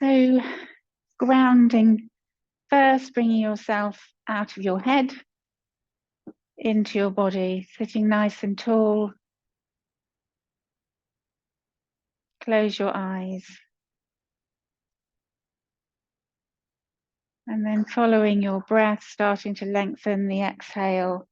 So grounding first, bringing yourself out of your head into your body, sitting nice and tall. Close your eyes. And then following your breath, starting to lengthen the exhale.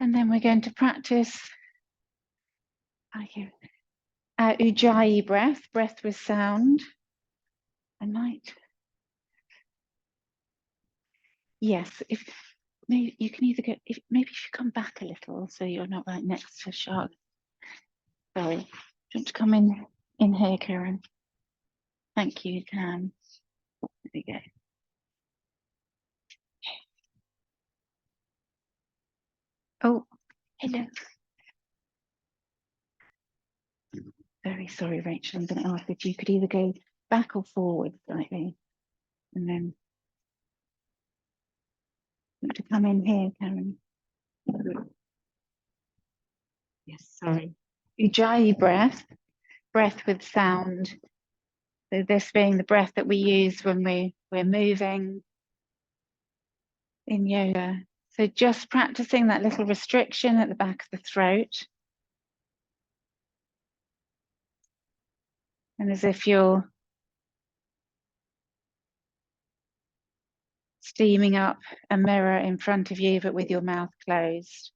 And then we're going to practice Ujjayi breath, breath with sound. I might. Yes, if maybe you can either go, if maybe you should come back a little so you're not right next to Charlotte. Sorry. Do you want to come in here, Karen? Thank you, Tam. There we go. Oh, hello. Very sorry, Rachel. I'm going to ask if you could either go back or forward slightly, and then you want to come in here, Karen. Yes, sorry. Ujjayi breath, breath with sound. So this being the breath that we use when we're moving in yoga. So just practicing that little restriction at the back of the throat. And as if you're steaming up a mirror in front of you, but with your mouth closed.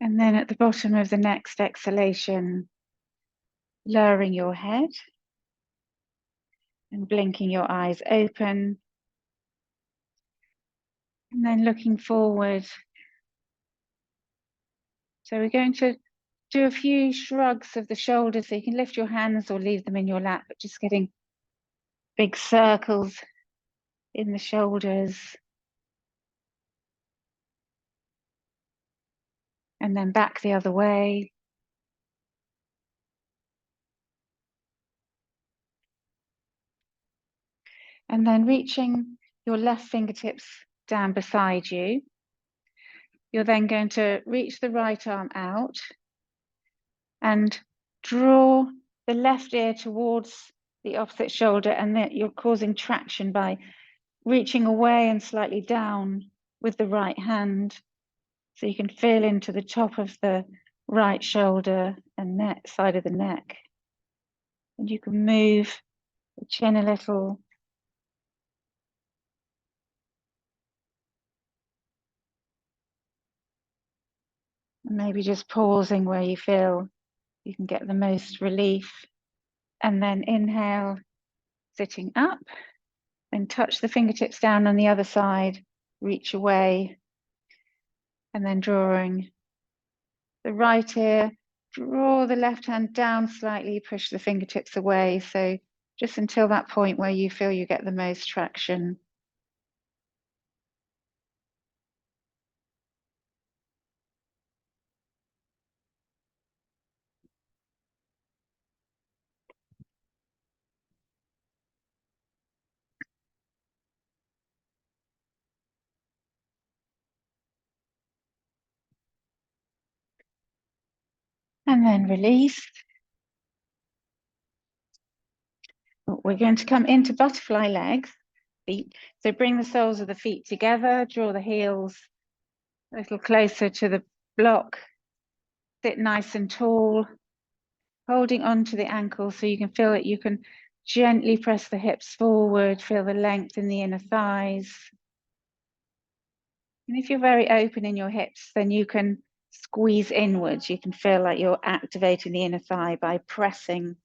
And then at the bottom of the next exhalation, lowering your head and blinking your eyes open. And then looking forward. So we're going to do a few shrugs of the shoulders. So you can lift your hands or leave them in your lap, but just getting big circles in the shoulders. And then back the other way. And then reaching your left fingertips down beside you. You're then going to reach the right arm out and draw the left ear towards the opposite shoulder, and that you're causing traction by reaching away and slightly down with the right hand. So you can feel into the top of the right shoulder and neck, side of the neck. And you can move the chin a little. And maybe just pausing where you feel you can get the most relief. And then inhale, sitting up, then touch the fingertips down on the other side, reach away, and then drawing the right ear, draw the left hand down slightly, push the fingertips away. So just until that point where you feel you get the most traction. And then release. We're going to come into butterfly legs, feet. So bring the soles of the feet together, draw the heels a little closer to the block, sit nice and tall, holding on to the ankles so you can feel that you can gently press the hips forward, feel the length in the inner thighs. And if you're very open in your hips, then you can squeeze inwards. You can feel like you're activating the inner thigh by pressing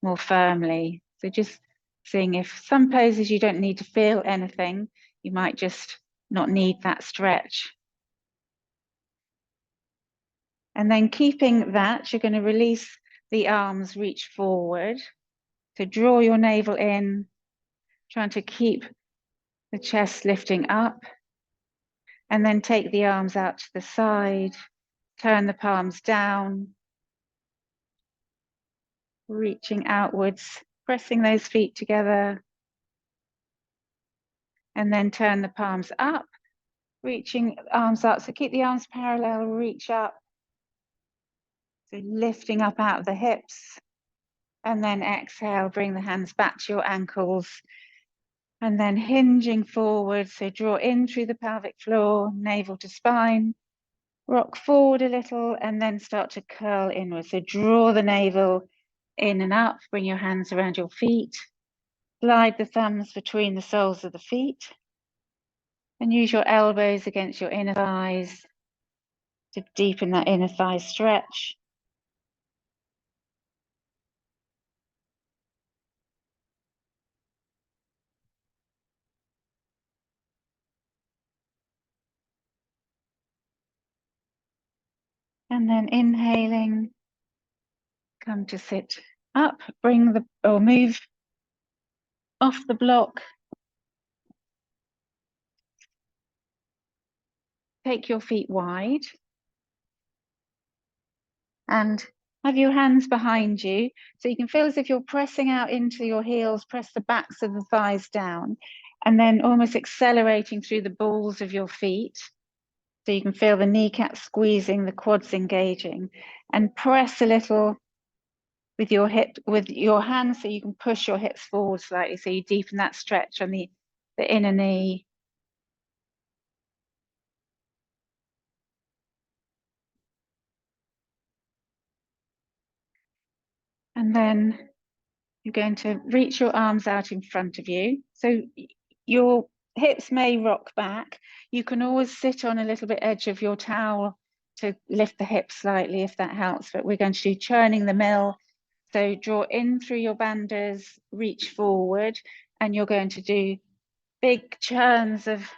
more firmly. So just seeing if some poses you don't need to feel anything, you might just not need that stretch. And then keeping that, you're going to release the arms, reach forward. So draw your navel in, trying to keep the chest lifting up. And then take the arms out to the side, turn the palms down, reaching outwards, pressing those feet together. And then turn the palms up, reaching arms up. So keep the arms parallel, reach up. So lifting up out of the hips. And then exhale, bring the hands back to your ankles. And then hinging forward. So draw in through the pelvic floor, navel to spine. Rock forward a little and then start to curl inward. So draw the navel in and up, bring your hands around your feet. Slide the thumbs between the soles of the feet. And use your elbows against your inner thighs to deepen that inner thigh stretch. And then inhaling, come to sit up, move off the block. Take your feet wide and have your hands behind you. So you can feel as if you're pressing out into your heels, press the backs of the thighs down, and then almost accelerating through the balls of your feet. So you can feel the kneecaps squeezing, the quads engaging, and press a little with your hands so you can push your hips forward slightly so you deepen that stretch on the inner knee. And then you're going to reach your arms out in front of you. So your hips may rock back. You can always sit on a little bit edge of your towel to lift the hips slightly if that helps, but we're going to do churning the mill. So draw in through your bandhas, reach forward, and you're going to do big churns of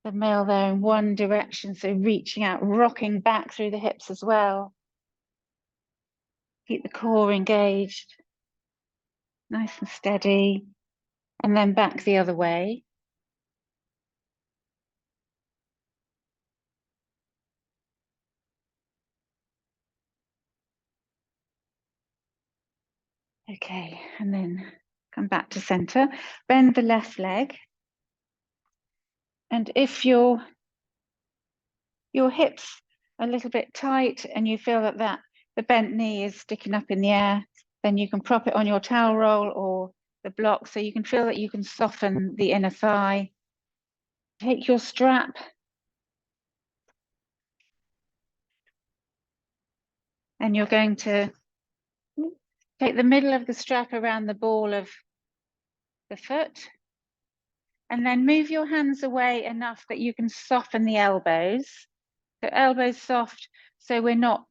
the mill there in one direction. So reaching out, rocking back through the hips as well. Keep the core engaged, nice and steady. And then back the other way. Okay, and then come back to center. Bend the left leg. And if your hips are a little bit tight and you feel that the bent knee is sticking up in the air, then you can prop it on your towel roll or the block so you can feel that you can soften the inner thigh. Take your strap and you're going to take the middle of the strap around the ball of the foot and then move your hands away enough that you can soften the elbows. So elbows soft, so we're not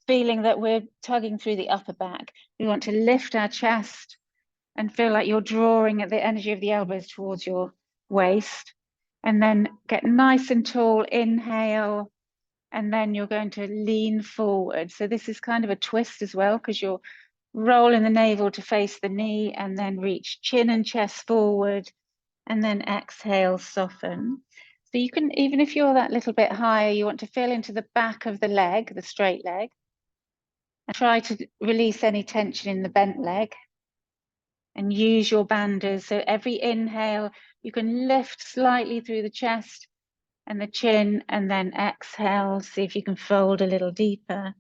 feeling that we're tugging through the upper back. We want to lift our chest and feel like you're drawing at the energy of the elbows towards your waist. And then get nice and tall, inhale, and then you're going to lean forward. So this is kind of a twist as well, because you're rolling the navel to face the knee and then reach chin and chest forward, and then exhale, soften. So you can, even if you're that little bit higher, you want to feel into the back of the leg, the straight leg, and try to release any tension in the bent leg. And use your bandhas. So every inhale, you can lift slightly through the chest. and the chin, and then exhale. See if you can fold a little deeper.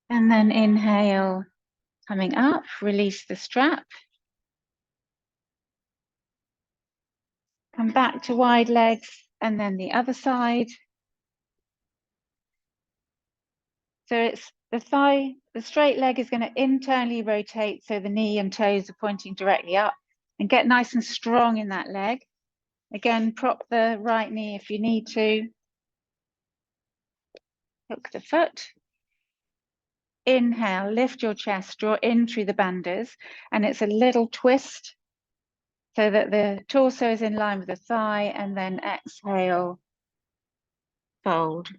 And then inhale, coming up, release the strap. Come back to wide legs, and then the other side. So it's the thigh, the straight leg is going to internally rotate so the knee and toes are pointing directly up, and get nice and strong in that leg. Again, prop the right knee if you need to. Hook the foot. Inhale, lift your chest, draw in through the bandhas, and it's a little twist so that the torso is in line with the thigh, and then exhale, fold.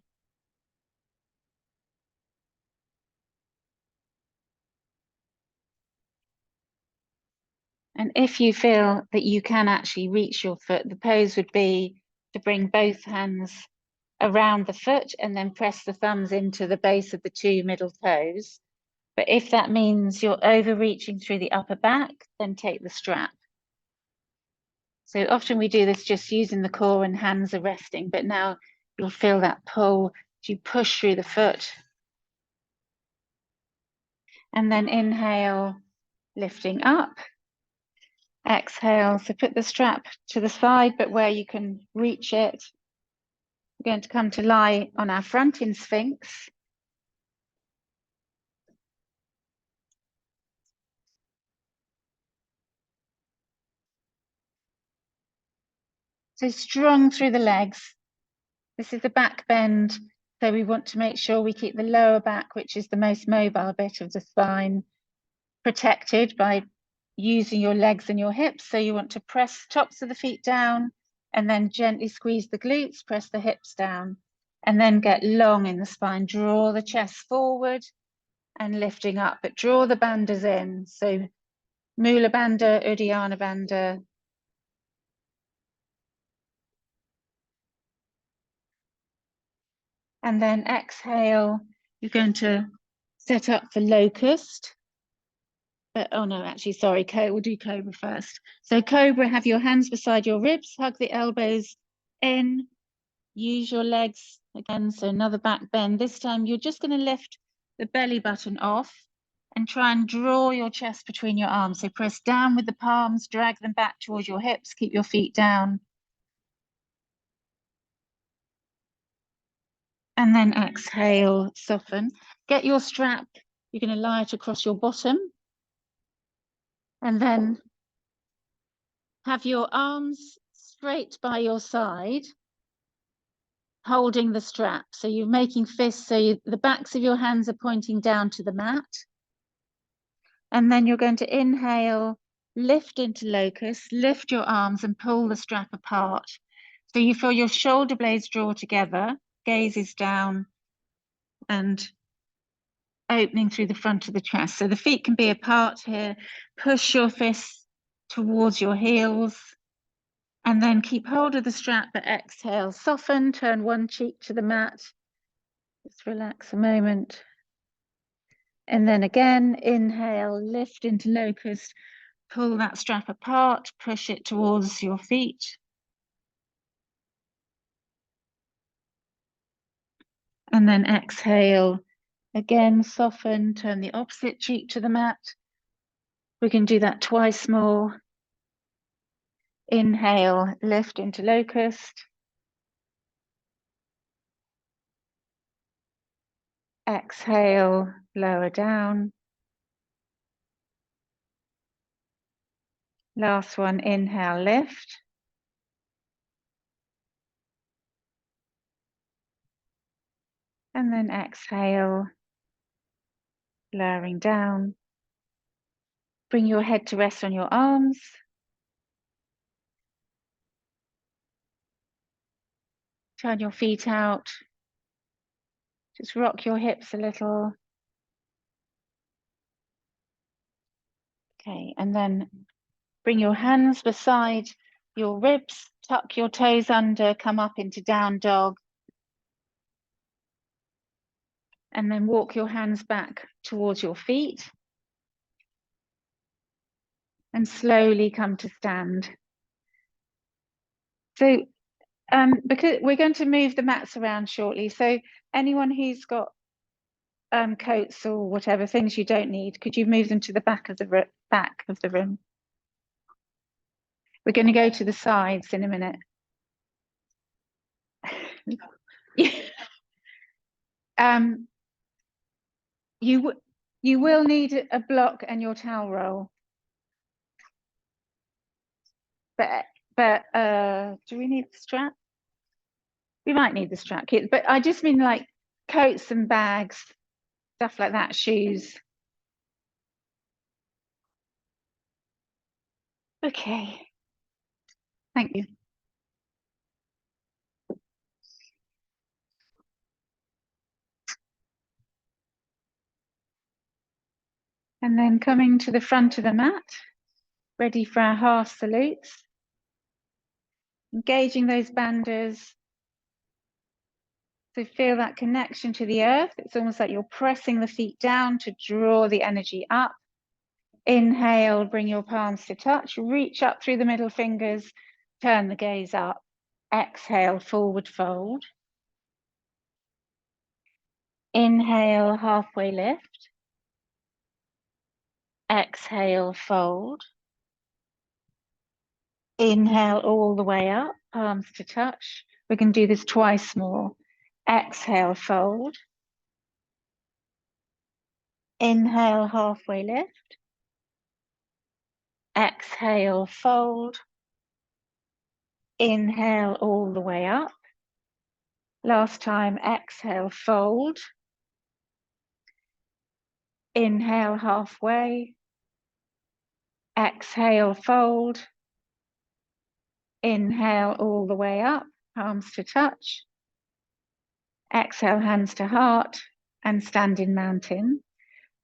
And if you feel that you can actually reach your foot, the pose would be to bring both hands around the foot and then press the thumbs into the base of the two middle toes. But if that means you're overreaching through the upper back, then take the strap. So often we do this just using the core and hands are resting, but now you'll feel that pull as you push through the foot. And then inhale, lifting up. Exhale, so put the strap to the side, but where you can reach it. We're going to come to lie on our front in Sphinx. So strong through the legs. This is the back bend, so we want to make sure we keep the lower back, which is the most mobile bit of the spine, protected by using your legs and your hips. So you want to press tops of the feet down and then gently squeeze the glutes, press the hips down, and then get long in the spine. Draw the chest forward and lifting up, but draw the bandhas in. So Mula Bandha, Uddiyana Bandha. And then exhale, you're going to set up for locust. Oh no, actually, sorry, we'll do cobra first. So cobra, have your hands beside your ribs, hug the elbows in, use your legs again, so another back bend. This time you're just going to lift the belly button off and try and draw your chest between your arms. So press down with the palms, drag them back towards your hips, keep your feet down. And then exhale, soften. Get your strap, you're going to lie it across your bottom. And then have your arms straight by your side, holding the strap. So you're making fists, so the backs of your hands are pointing down to the mat. And then you're going to inhale, lift into locust, lift your arms and pull the strap apart. So you feel your shoulder blades draw together, gaze is down and opening through the front of the chest. So the feet can be apart here. Push your fists towards your heels. And then keep hold of the strap, but exhale, soften, turn one cheek to the mat. Just relax a moment. And then again, inhale, lift into locust, pull that strap apart, push it towards your feet. And then exhale, again, soften, turn the opposite cheek to the mat. We can do that twice more. Inhale, lift into locust. Exhale, lower down. Last one, inhale, lift. And then exhale, lowering down. Bring your head to rest on your arms. Turn your feet out. Just rock your hips a little. Okay, and then bring your hands beside your ribs, tuck your toes under, come up into down dog. And then walk your hands back towards your feet. and slowly come to stand. So because we're going to move the mats around shortly, so anyone who's got coats or whatever things you don't need, could you move them to the back of the room? We're going to go to the sides in a minute. You will need a block and your towel roll, but do we need the strap? We might need the strap, but I just mean like coats and bags, stuff like that, shoes. Okay, thank you. And then coming to the front of the mat, ready for our half salutes. Engaging those banders. So feel that connection to the earth. It's almost like you're pressing the feet down to draw the energy up. Inhale, bring your palms to touch. Reach up through the middle fingers. Turn the gaze up. Exhale, forward fold. Inhale, halfway lift. Exhale, fold. Inhale all the way up, palms to touch. We can do this twice more. Exhale, fold. Inhale, halfway lift. Exhale, fold. Inhale all the way up. Last time, exhale, fold. Inhale, halfway. Exhale, fold. Inhale all the way up, palms to touch. Exhale, hands to heart, and standing mountain.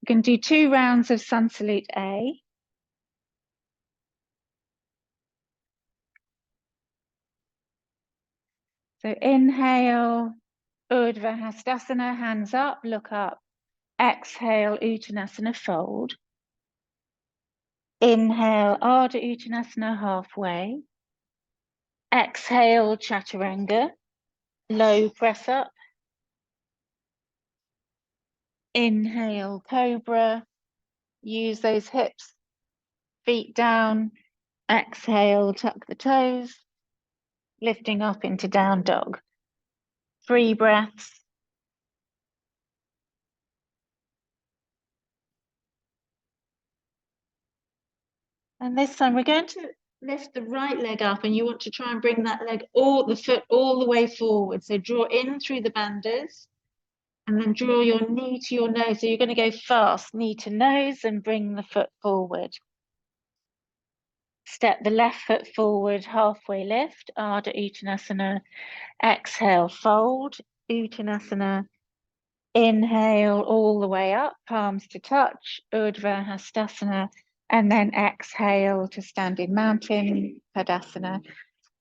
We can do 2 rounds of sun salute A. So inhale, Urdhva Hastasana, hands up, look up. Exhale, Uttanasana, fold. Inhale, Ardha Uttanasana, halfway. Exhale, Chaturanga, low press up. Inhale, Cobra. Use those hips, feet down. Exhale, tuck the toes. Lifting up into down dog. 3 breaths. And this time we're going to lift the right leg up, and you want to try and bring that leg, the foot all the way forward. So draw in through the banders and then draw your knee to your nose. So you're going to go fast, knee to nose, and bring the foot forward. Step the left foot forward, halfway lift, Ardha Uttanasana. Exhale, fold, Uttanasana. Inhale all the way up, palms to touch, Urdhva Hastasana. And then exhale to standing mountain, Tadasana.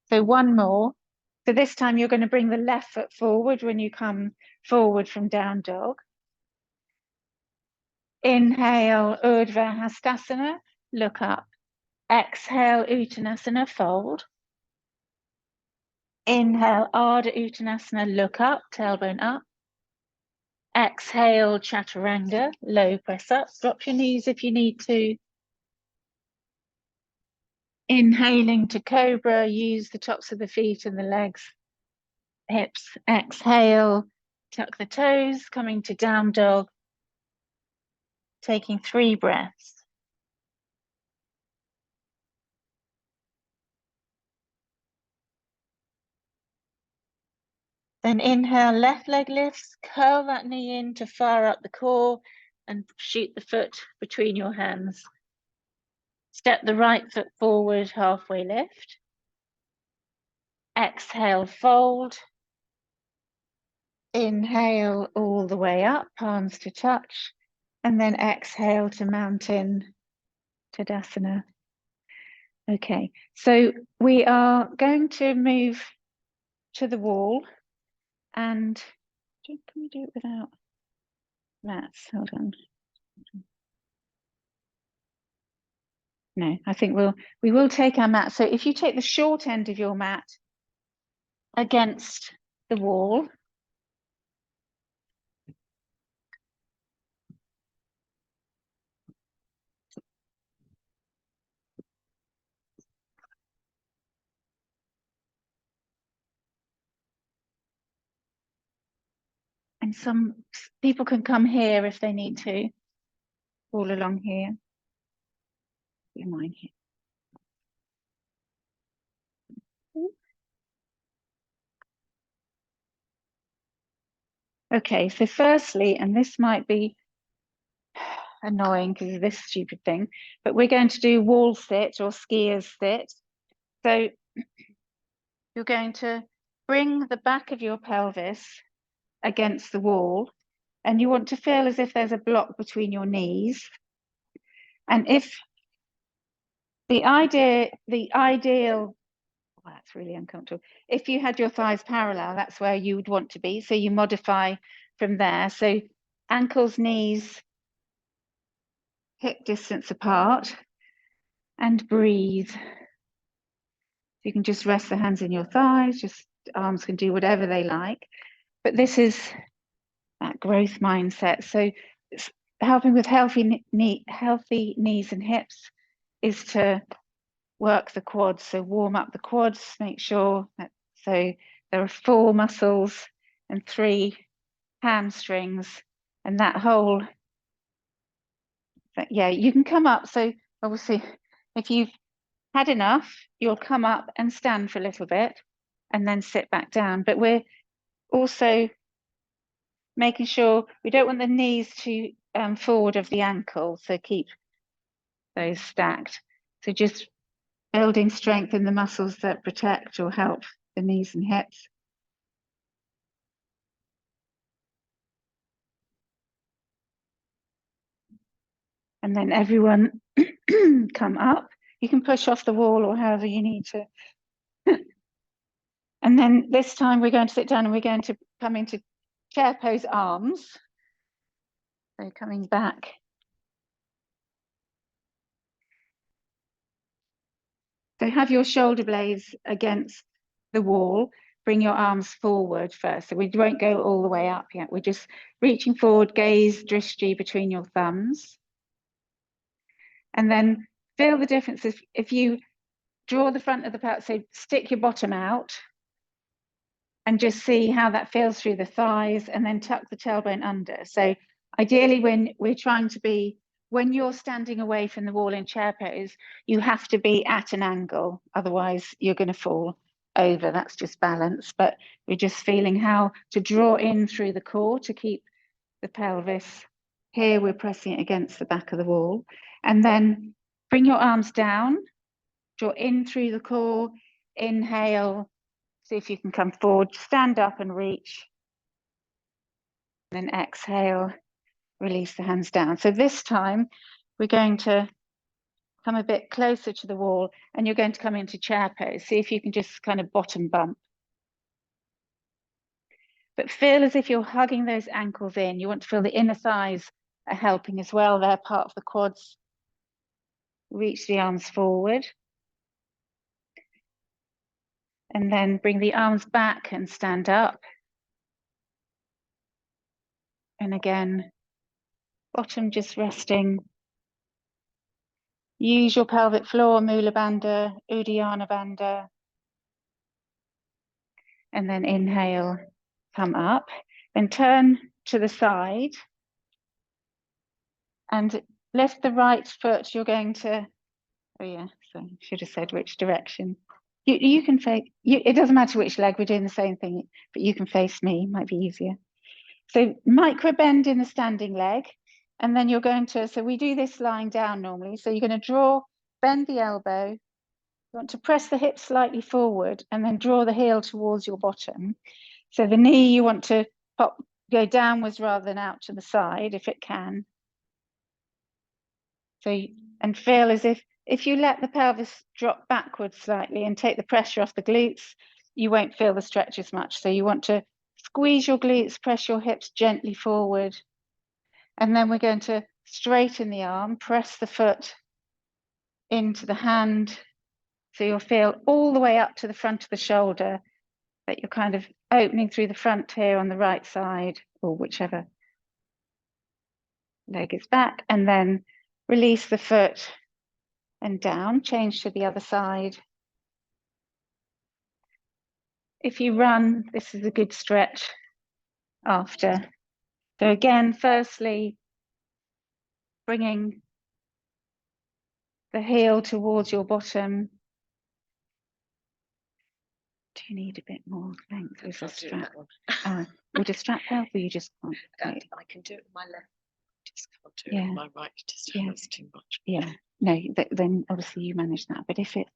So 1 more. So this time you're going to bring the left foot forward when you come forward from down dog. Inhale, Urdhva Hastasana, look up. Exhale, Uttanasana, fold. Inhale, Ardha Uttanasana, look up, tailbone up. Exhale, Chaturanga, low press up. Drop your knees if you need to. Inhaling to Cobra, use the tops of the feet and the legs, hips. Exhale, tuck the toes, coming to down dog, taking 3 breaths. Then inhale, left leg lifts, curl that knee in to fire up the core and shoot the foot between your hands. Step the right foot forward, halfway lift. Exhale, fold. Inhale all the way up, palms to touch, and then exhale to mountain, Tadasana. Okay, so we are going to move to the wall, and can we do it without mats? Hold on. No, I think we will take our mat. So if you take the short end of your mat against the wall, and some people can come here if they need to, all along here. Mine here. Okay, so firstly, and this might be annoying because of this stupid thing, but we're going to do wall sit or skiers sit. So you're going to bring the back of your pelvis against the wall, and you want to feel as if there's a block between your knees. And if the ideal, well, that's really uncomfortable. If you had your thighs parallel, that's where you would want to be. So you modify from there. So ankles, knees, hip distance apart, and breathe. You can just rest the hands in your thighs, just arms can do whatever they like. But this is that growth mindset. So helping with healthy knees and hips is to work the quads. So warm up the quads, make sure that, so there are 4 muscles and 3 hamstrings, and that whole, yeah, you can come up. So obviously, if you've had enough, you'll come up and stand for a little bit and then sit back down. But we're also making sure we don't want the knees too forward of the ankle, so keep those stacked. So just building strength in the muscles that protect or help the knees and hips. And then everyone come up. You can push off the wall or however you need to. And then this time we're going to sit down and we're going to come into chair pose arms. So coming back. So have your shoulder blades against the wall. Bring your arms forward first. So we won't go all the way up yet. We're just reaching forward, gaze drishti between your thumbs. And then feel the difference if you draw the front of the pelvis, so stick your bottom out and just see how that feels through the thighs, and then tuck the tailbone under. So ideally when we're trying to be, when you're standing away from the wall in chair pose, you have to be at an angle, otherwise you're going to fall over. That's just balance, but we're just feeling how to draw in through the core to keep the pelvis. Here we're pressing it against the back of the wall, and then bring your arms down, draw in through the core, inhale, see if you can come forward, stand up and reach, and then exhale, release the hands down. So this time we're going to come a bit closer to the wall, and you're going to come into chair pose. See if you can just kind of bottom bump. But feel as if you're hugging those ankles in. You want to feel the inner thighs are helping as well. They're part of the quads. Reach the arms forward. And then bring the arms back and stand up. And again, bottom just resting. Use your pelvic floor, Mula Bandha, Uddiyana Bandha. And then inhale, come up. Then turn to the side. And lift the right foot. You're going to, oh yeah, so I should have said which direction. You can face, it doesn't matter which leg, we're doing the same thing, but you can face me, might be easier. So micro bend in the standing leg, and then you're going to, so we do this lying down normally. So you're going to bend the elbow, you want to press the hip slightly forward and then draw the heel towards your bottom. So the knee you want to go downwards rather than out to the side if it can. So, and feel as if you let the pelvis drop backwards slightly and take the pressure off the glutes, you won't feel the stretch as much. So you want to squeeze your glutes, press your hips gently forward. And then we're going to straighten the arm, press the foot into the hand. So you'll feel all the way up to the front of the shoulder that you're kind of opening through the front here on the right side, or whichever leg is back, and then release the foot and down, change to the other side. If you run, this is a good stretch after. So again, firstly, bringing the heel towards your bottom. Do you need a bit more length with the strap? Would a strap help, or you just can't? I can do it with my left, just can't do it with my right, it just hurts too much. Yeah, no, then obviously you manage that. But if it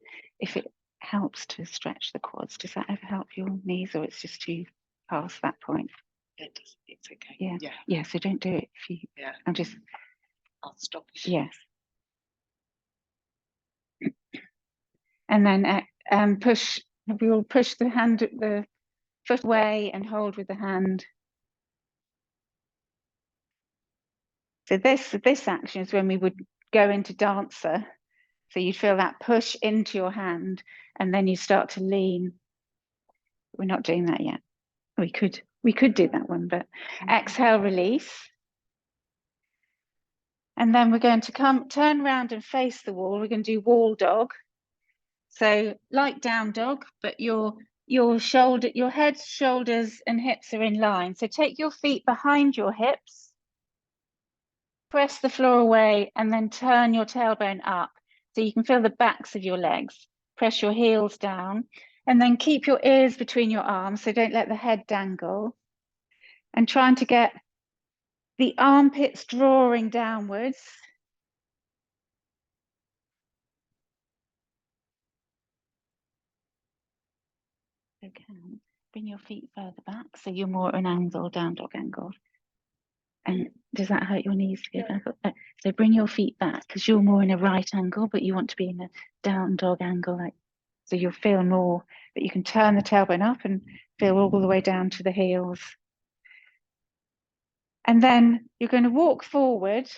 helps to stretch the quads, does that ever help your knees, or it's just too past that point? It does, it's okay. Yeah, so don't do it if you. Yeah. I'll stop it. Yes. And then push. We will push the foot away and hold with the hand. So this action is when we would go into dancer. So you'd feel that push into your hand, and then you start to lean. We're not doing that yet. We could do that one, but exhale, release. And then we're going to turn around and face the wall. We're going to do wall dog. So like down dog, but your head, shoulders, and hips are in line. So take your feet behind your hips, press the floor away, and then turn your tailbone up so you can feel the backs of your legs. Press your heels down, and then keep your ears between your arms, so don't let the head dangle. And trying to get the armpits drawing downwards. Okay, bring your feet further back so you're more at an angle, down dog angle. And does that hurt your knees to go back? So bring your feet back because you're more in a right angle, but you want to be in a down dog angle, like so you'll feel more that you can turn the tailbone up and feel all the way down to the heels. And then you're going to walk forward,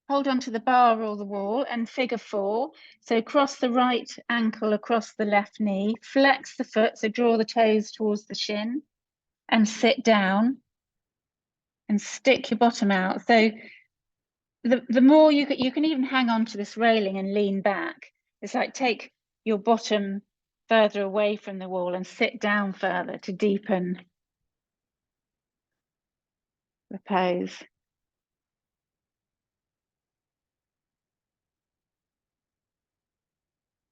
hold on to the bar or the wall, and figure 4. So cross the right ankle across the left knee, flex the foot, so draw the toes towards the shin, and sit down and stick your bottom out. So the more you can even hang on to this railing and lean back. It's like take your bottom further away from the wall and sit down further to deepen the pose.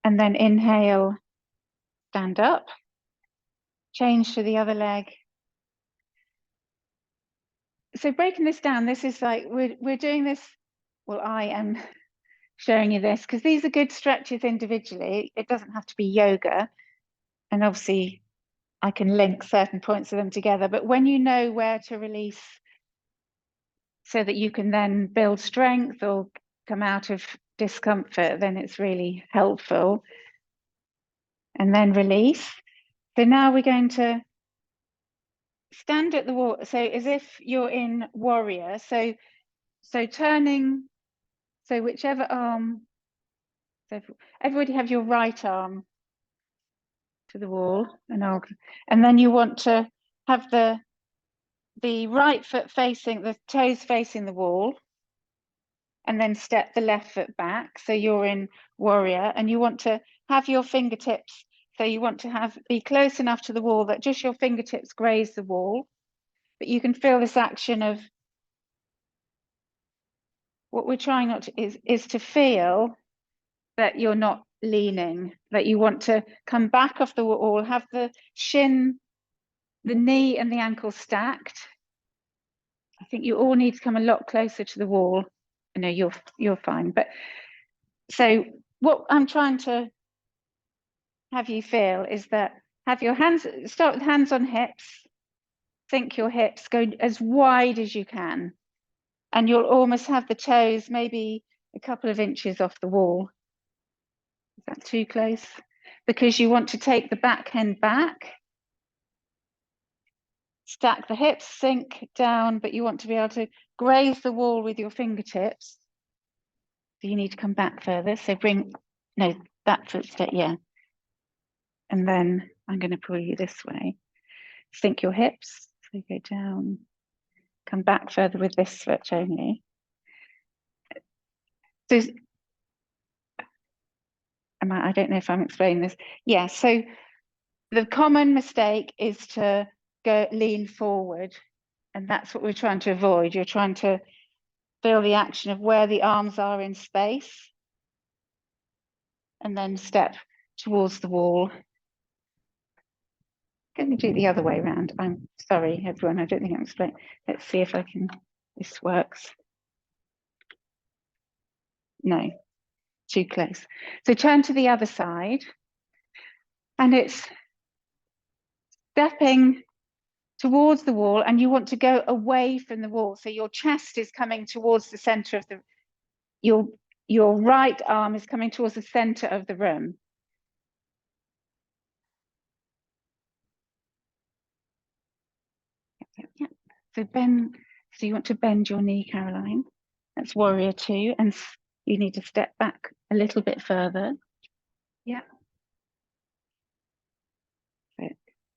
And then inhale, stand up, change to the other leg. So breaking this down, this is like we're doing this. Well, I am showing you this because these are good stretches individually. It doesn't have to be yoga, and obviously I can link certain points of them together. But when you know where to release, so that you can then build strength or come out of discomfort, then it's really helpful. And then release. So now we're going to stand at the wall, so as if you're in warrior. So turning, so whichever arm, so everybody have your right arm to the wall, and then you want to have the right foot facing, the toes facing the wall, and then step the left foot back. So you're in warrior, and you want to have your fingertips, so you want to be close enough to the wall that just your fingertips graze the wall, but you can feel this action of what we're trying not to is to feel that you're not leaning, that you want to come back off the wall, have the shin, the knee and the ankle stacked. I think you all need to come a lot closer to the wall. I know you're fine, but so what I'm trying to have you feel is that have your hands, start with hands on hips, sink your hips, go as wide as you can, and you'll almost have the toes maybe a couple of inches off the wall. Is that too close? Because you want to take the backhand back, stack the hips, sink down, but you want to be able to graze the wall with your fingertips So you need to come back further. So bring, no, that footstep, yeah. And then I'm going to pull you this way. Sink your hips. So go down, come back further with this foot only. So I don't know if I'm explaining this. Yeah, so the common mistake is to lean forward, and that's what we're trying to avoid. You're trying to feel the action of where the arms are in space, and then step towards the wall. Can we do it the other way around? I'm sorry, everyone, I don't think I'm explaining. Let's see if this works. No, too close. So turn to the other side, and it's stepping towards the wall, and you want to go away from the wall. So your chest is coming towards the center of your right arm is coming towards the center of the room. Yep. So you want to bend your knee, Caroline. That's warrior 2, and you need to step back a little bit further. Yeah.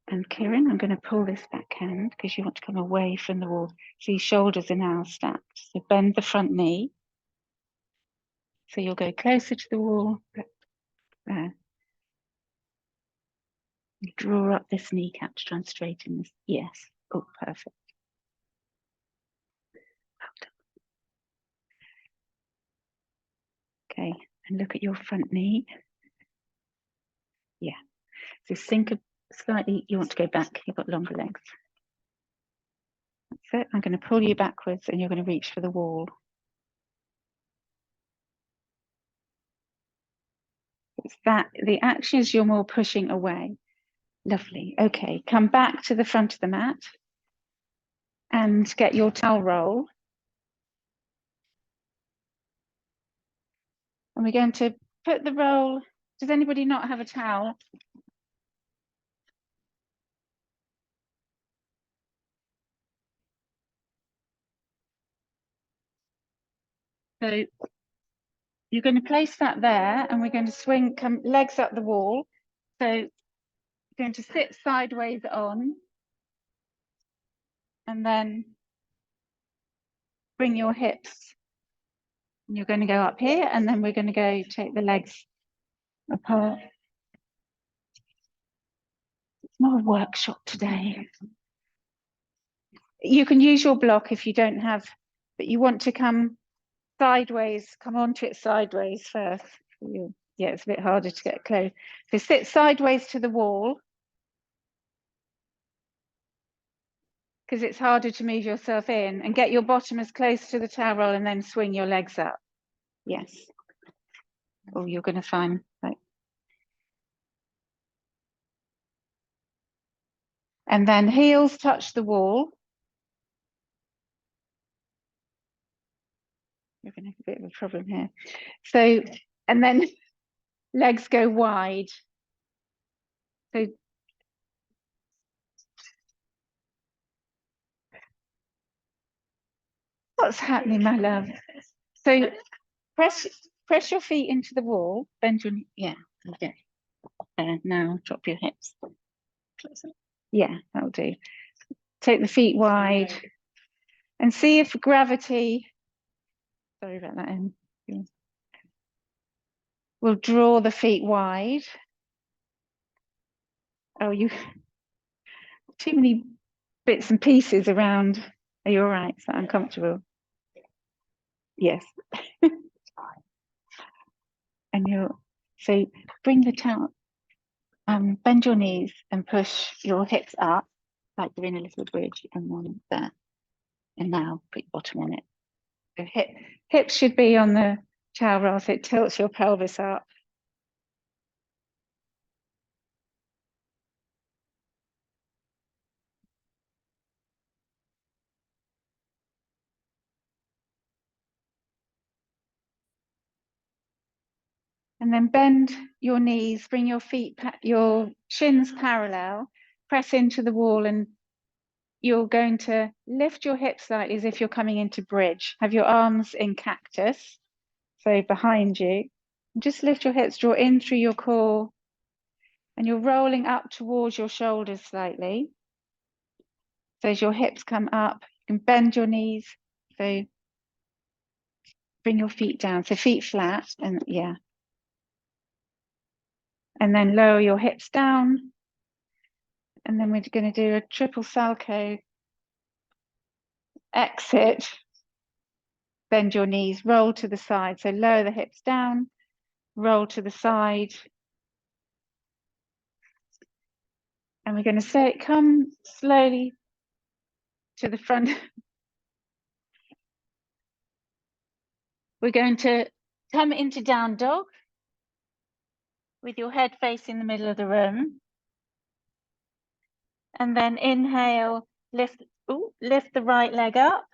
And Kieran, I'm going to pull this backhand because you want to come away from the wall. So your shoulders are now stacked. So bend the front knee. So you'll go closer to the wall. There. Draw up this kneecap to try and straighten this. Yes. Oh, perfect. Okay, and look at your front knee. Yeah. So sink slightly. You want to go back. You've got longer legs. That's it. I'm going to pull you backwards, and you're going to reach for the wall. It's that the action is you're more pushing away. Lovely. Okay, come back to the front of the mat and get your towel roll. And we're going to put the roll. Does anybody not have a towel? So you're going to place that there, and we're going to swing, come legs up the wall. So you're going to sit sideways on, and then bring your hips. And you're going to go up here, and then we're going to go take the legs apart. It's more a workshop today. You can use your block if you don't have, but you want to come sideways, come onto it sideways first. Yeah, it's a bit harder to get close. So sit sideways to the wall, because it's harder to move yourself in, and get your bottom as close to the towel roll, and then swing your legs up. Yes. Oh, you're going to find like. And then heels touch the wall. You're going to have a bit of a problem here. So, and then legs go wide. So what's happening, my love? So press your feet into the wall, bend your knee. Yeah, okay. Now drop your hips. Yeah, that'll do. Take the feet wide and see if gravity, sorry about that, will draw the feet wide. Oh, you too many bits and pieces around. Are you all right? Is that uncomfortable? Yes. And so bring the towel, bend your knees and push your hips up like you're in a little bridge, and then there. And now put your bottom on it. So hips should be on the towel roll, so it tilts your pelvis up. And then bend your knees, bring your feet, your shins parallel, press into the wall, and you're going to lift your hips slightly as if you're coming into bridge. Have your arms in cactus. so behind you. And just lift your hips, draw in through your core, and you're rolling up towards your shoulders slightly. So as your hips come up, you can bend your knees. So bring your feet down, so feet flat, and yeah. And then lower your hips down. And then we're going to do a triple salchow exit. Bend your knees, roll to the side. So lower the hips down, roll to the side. And we're going to say, come slowly to the front. We're going to come into down dog with your head facing the middle of the room. And then inhale, lift the right leg up.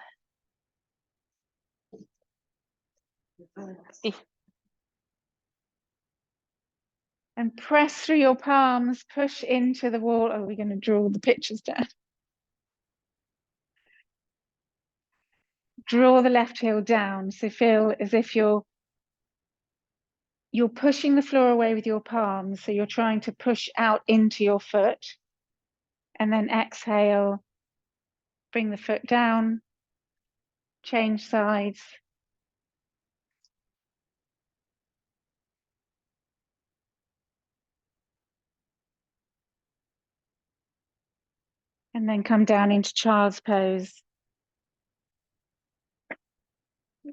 And press through your palms, push into the wall. Oh, we're going to draw the pictures down. Draw the left heel down. So feel as if you're pushing the floor away with your palms. So you're trying to push out into your foot. And then exhale, bring the foot down, change sides. And then come down into child's pose.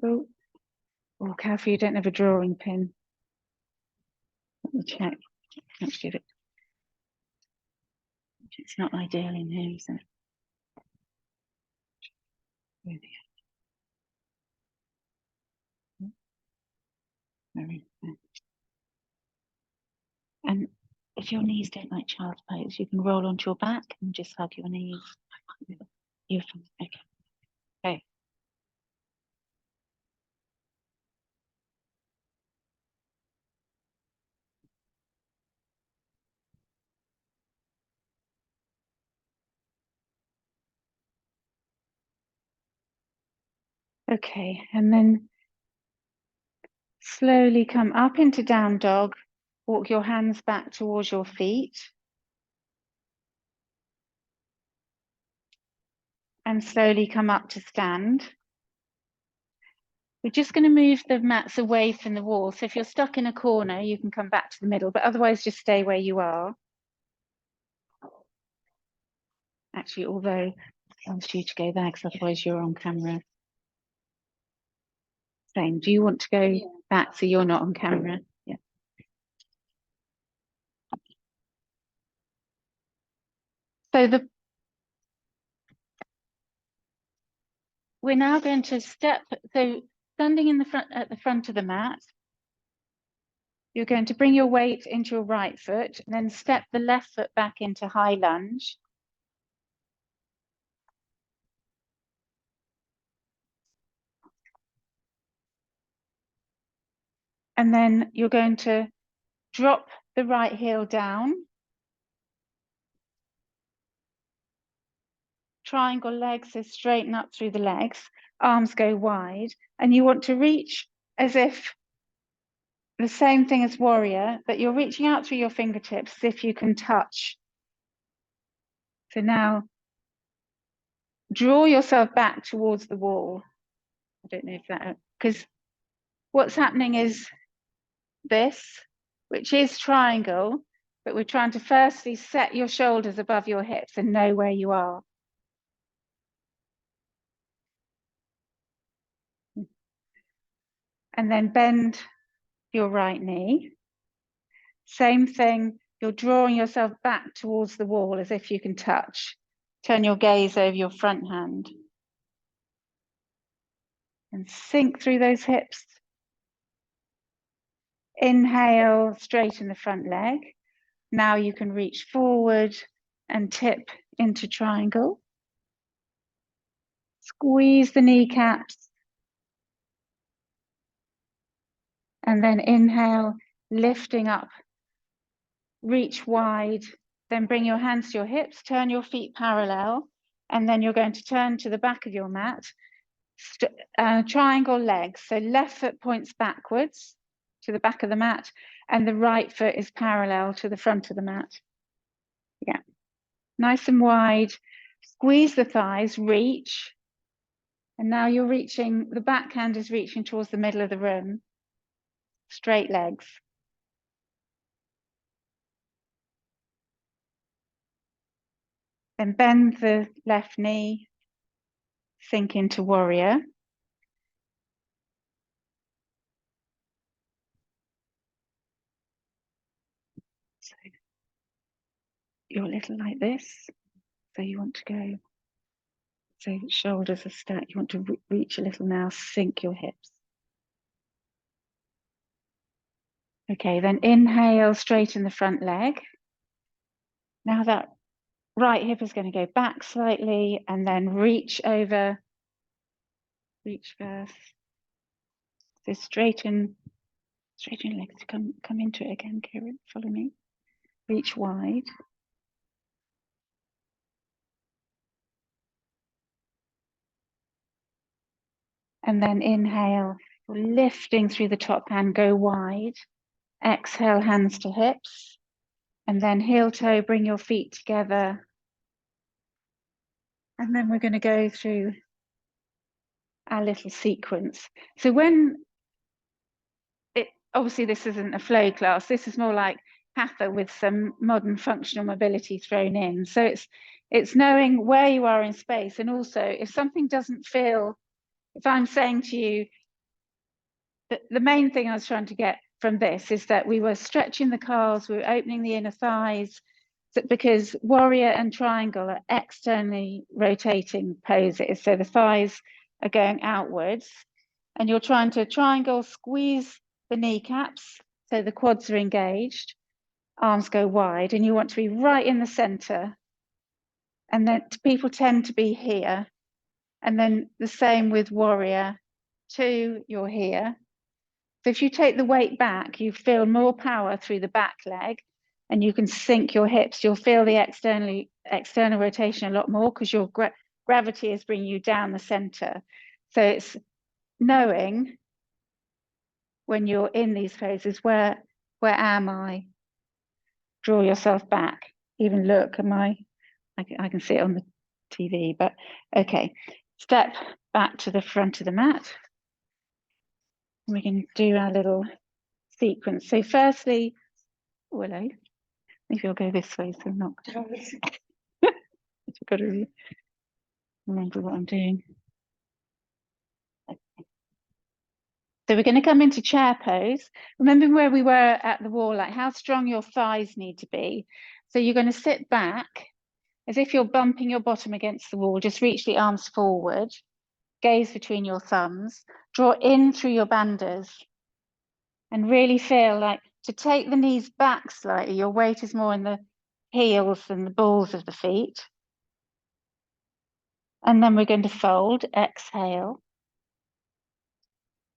Oh, careful you don't have a drawing pin. Let me check. Let's give it. It's not ideal in here, is it? And if your knees don't like child's pose, you can roll onto your back and just hug your knees. You're fine. Okay. Okay. Okay, and then slowly come up into down dog. Walk your hands back towards your feet. And slowly come up to stand. We're just going to move the mats away from the wall. So if you're stuck in a corner, you can come back to the middle, but otherwise just stay where you are. Actually, although I want you to go there because otherwise you're on camera. Same. Do you want to go back so you're not on camera? Yeah. So we're now going to step. So standing in the front at the front of the mat, you're going to bring your weight into your right foot, and then step the left foot back into high lunge. And then you're going to drop the right heel down. Triangle legs, so straighten up through the legs. Arms go wide. And you want to reach as if the same thing as warrior, but you're reaching out through your fingertips as if you can touch. So now draw yourself back towards the wall. I don't know if that, because what's happening is this, which is triangle, but we're trying to firstly set your shoulders above your hips and know where you are. And then bend your right knee. Same thing, you're drawing yourself back towards the wall as if you can touch. Turn your gaze over your front hand. And sink through those hips. Inhale, straighten the front leg. Now you can reach forward and tip into triangle. Squeeze the kneecaps. And then inhale, lifting up. Reach wide. Then bring your hands to your hips, turn your feet parallel. And then you're going to turn to the back of your mat triangle legs. So left foot points backwards to the back of the mat, and the right foot is parallel to the front of the mat. Yeah, nice and wide. Squeeze the thighs, reach. And now you're reaching, the backhand is reaching towards the middle of the room. Straight legs. Then bend the left knee, sink into warrior. So you're a little like this. So you want to go, so shoulders are stacked. You want to reach a little now, sink your hips. Okay, then inhale, straighten the front leg. Now that right hip is going to go back slightly and then reach over, reach first. So straighten your legs to come into it again, Kieran, follow me. Reach wide. And then inhale, lifting through the top hand, go wide. Exhale, hands to hips. And then heel toe, bring your feet together. And then we're going to go through our little sequence. So when obviously this isn't a flow class, this is more like hatha with some modern functional mobility thrown in. So it's knowing where you are in space, and also if something doesn't feel, if I'm saying to you that the main thing I was trying to get from this is that we were stretching the calves, we were opening the inner thighs, because warrior and triangle are externally rotating poses. So the thighs are going outwards, and you're trying to triangle, squeeze the kneecaps so the quads are engaged, arms go wide, and you want to be right in the center. And then people tend to be here. And then the same with warrior 2, you're here. So if you take the weight back, you feel more power through the back leg, and you can sink your hips. You'll feel the external rotation a lot more because your gravity is bringing you down the center. So it's knowing when you're in these poses, where am I? Draw yourself back. Even look, I can see it on the TV, but okay. Step back to the front of the mat. We can do our little sequence. So firstly, Willow, maybe I'll go this way so I'm not. I've got to remember what I'm doing. So we're going to come into chair pose. Remember where we were at the wall, like how strong your thighs need to be. So you're going to sit back as if you're bumping your bottom against the wall. Just reach the arms forward, gaze between your thumbs, draw in through your bandhas, and really feel like to take the knees back slightly. Your weight is more in the heels than the balls of the feet. And then we're going to fold, exhale.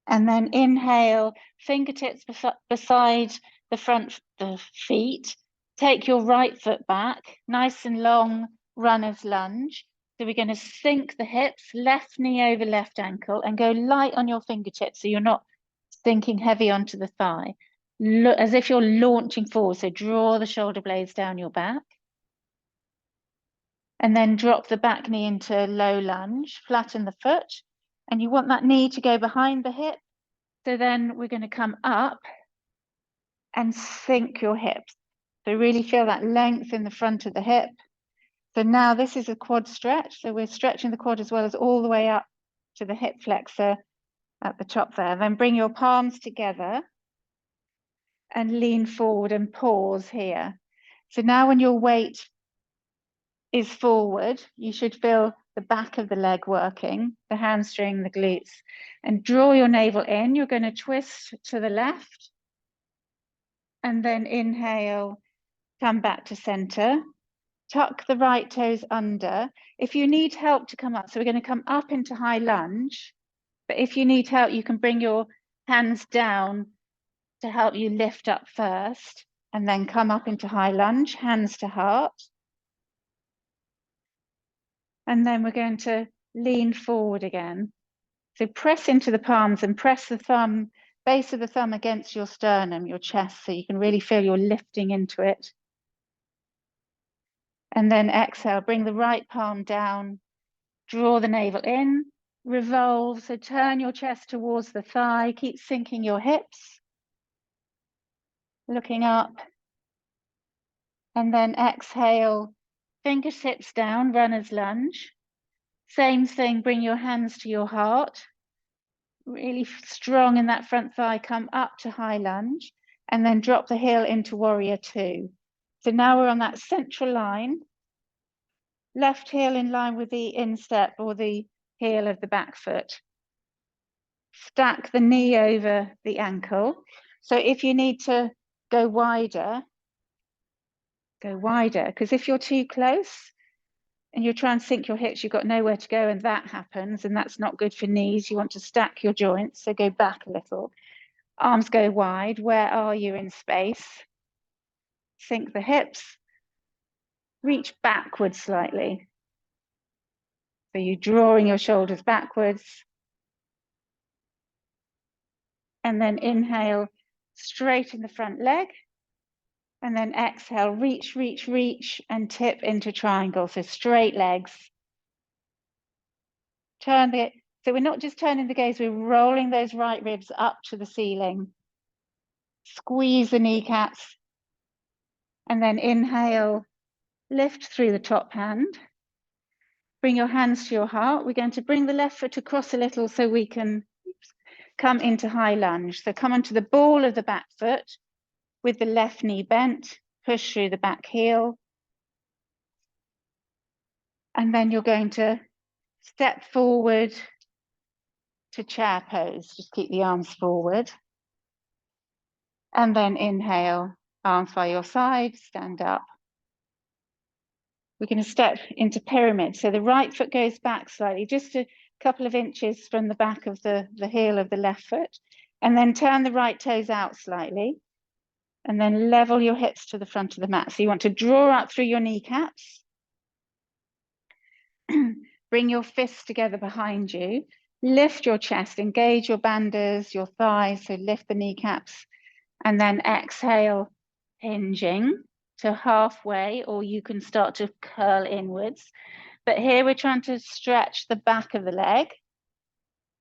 And then inhale, fingertips beside the front, the feet. Take your right foot back, nice and long runner's lunge. So we're going to sink the hips, left knee over left ankle, and go light on your fingertips so you're not sinking heavy onto the thigh. Look as if you're launching forward. So draw the shoulder blades down your back. And then drop the back knee into low lunge, flatten the foot. And you want that knee to go behind the hip. So then we're going to come up and sink your hips. So really feel that length in the front of the hip. So now this is a quad stretch. So we're stretching the quad as well as all the way up to the hip flexor at the top there. Then bring your palms together and lean forward and pause here. So now when your weight is forward, you should feel the back of the leg working, the hamstring, the glutes, and draw your navel in. You're going to twist to the left and then inhale, come back to center, tuck the right toes under. If you need help to come up, so we're going to come up into high lunge, but if you need help, you can bring your hands down to help you lift up first, and then come up into high lunge, hands to heart. And then we're going to lean forward again. So press into the palms and press the base of the thumb against your sternum, your chest, so you can really feel you're lifting into it. And then exhale, bring the right palm down, draw the navel in, revolve, so turn your chest towards the thigh, keep sinking your hips, looking up, and then exhale, fingertips down, runner's lunge. Same thing, bring your hands to your heart, really strong in that front thigh, come up to high lunge, and then drop the heel into warrior two. So now we're on that central line, left heel in line with the instep or the heel of the back foot. Stack the knee over the ankle. So if you need to go wider, because if you're too close and you're trying to sink your hips, you've got nowhere to go, and that happens, and that's not good for knees. You want to stack your joints, so go back a little. Arms go wide. Where are you in space? Sink the hips. Reach backwards slightly. So you're drawing your shoulders backwards. And then inhale, straighten the front leg. And then exhale, reach, reach, reach, and tip into triangle. So straight legs. So we're not just turning the gaze, we're rolling those right ribs up to the ceiling. Squeeze the kneecaps. And then inhale, lift through the top hand. Bring your hands to your heart. We're going to bring the left foot across a little so we can come into high lunge. So come onto the ball of the back foot with the left knee bent, push through the back heel. And then you're going to step forward to chair pose. Just keep the arms forward. And then inhale, arms by your side, stand up. We're going to step into pyramid. So the right foot goes back slightly, just a couple of inches from the back of the heel of the left foot. And then turn the right toes out slightly. And then level your hips to the front of the mat. So you want to draw up through your kneecaps. Bring your fists together behind you. Lift your chest, engage your bandhas, your thighs. So lift the kneecaps. And then exhale, hinging to halfway, or you can start to curl inwards. But here we're trying to stretch the back of the leg.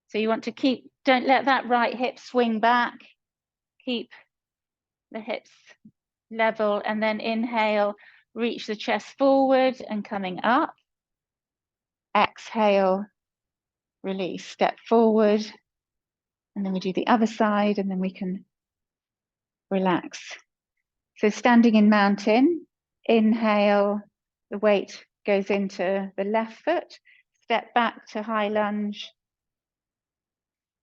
So you want to don't let that right hip swing back. Keep the hips level, and then inhale, reach the chest forward and coming up. Exhale, release, step forward. And then we do the other side, and then we can relax. So standing in mountain, inhale, the weight goes into the left foot, step back to high lunge.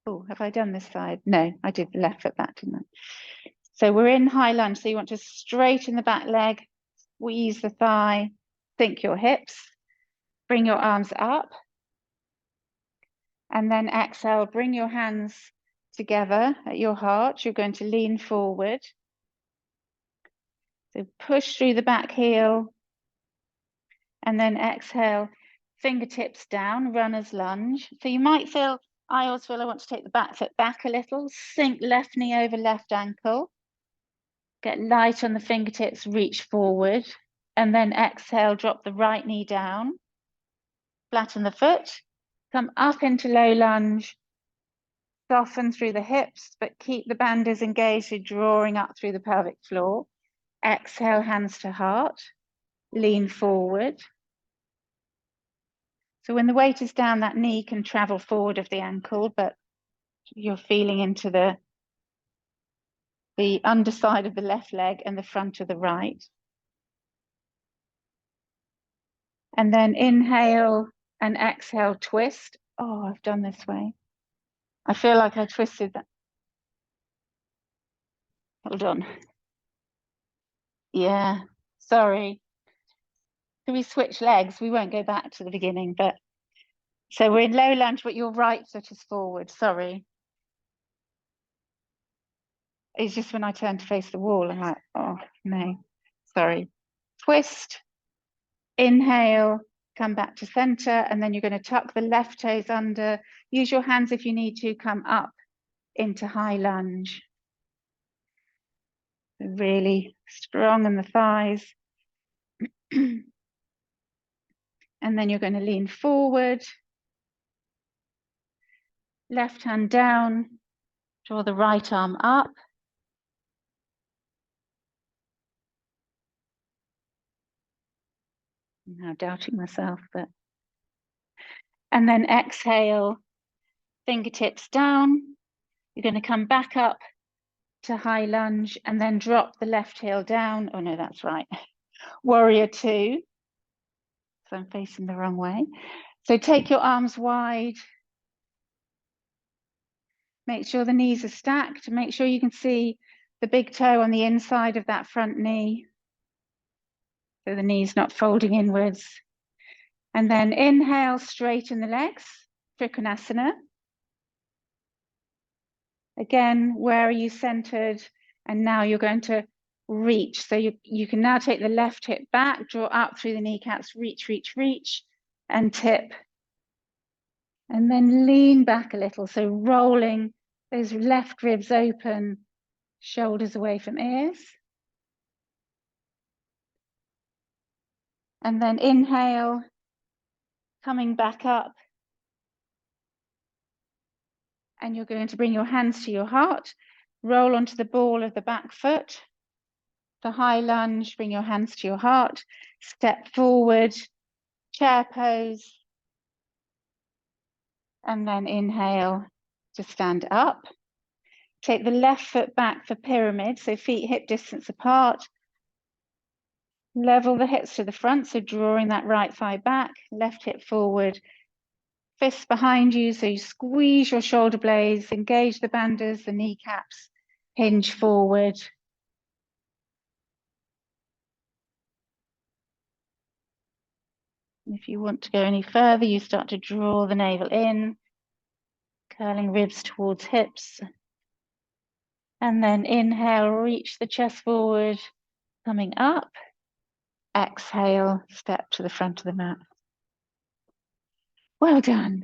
Oh, have I done this side? No, I did the left foot back, didn't I? So we're in high lunge. So you want to straighten the back leg, squeeze the thigh, sink your hips, bring your arms up. And then exhale, bring your hands together at your heart. You're going to lean forward. So push through the back heel. And then exhale, fingertips down, runner's lunge. So you might feel, I always feel I want to take the back foot back a little, sink left knee over left ankle. Get light on the fingertips, reach forward. And then exhale, drop the right knee down. Flatten the foot. Come up into low lunge. Soften through the hips, but keep the bandhas engaged, so drawing up through the pelvic floor. Exhale, hands to heart. Lean forward. So when the weight is down, that knee can travel forward of the ankle, but you're feeling into the underside of the left leg and the front of the right. And then inhale and exhale, twist. Oh, I've done this way. I feel like I twisted that. Hold on. Yeah, sorry. Can we switch legs? We won't go back to the beginning, but so we're in low lunge, but your right foot is forward. Sorry. It's just when I turn to face the wall, I'm like, oh no, sorry. Twist, inhale, come back to center, and then you're going to tuck the left toes under. Use your hands if you need to, come up into high lunge. Really strong in the thighs. And then you're going to lean forward, left hand down, draw the right arm up. I'm now doubting myself, but. And then exhale, fingertips down. You're going to come back up to high lunge and then drop the left heel down. Oh no, that's right. Warrior two. So I'm facing the wrong way. So take your arms wide. Make sure the knees are stacked. Make sure you can see the big toe on the inside of that front knee. So the knee's not folding inwards. And then inhale, straighten the legs, Trikonasana. Again, where are you centered? And now you're going to reach. So you can now take the left hip back, draw up through the kneecaps, reach, reach, reach, and tip. And then lean back a little. So rolling those left ribs open, shoulders away from ears. And then inhale, coming back up. And you're going to bring your hands to your heart, roll onto the ball of the back foot. The high lunge, bring your hands to your heart, step forward, chair pose. And then inhale to stand up. Take the left foot back for pyramid, so feet hip distance apart. Level the hips to the front, so drawing that right thigh back, left hip forward. Fists behind you, so you squeeze your shoulder blades, engage the bandhas, the kneecaps, hinge forward. And if you want to go any further, you start to draw the navel in, curling ribs towards hips. And then inhale, reach the chest forward, coming up. Exhale, step to the front of the mat. Well done.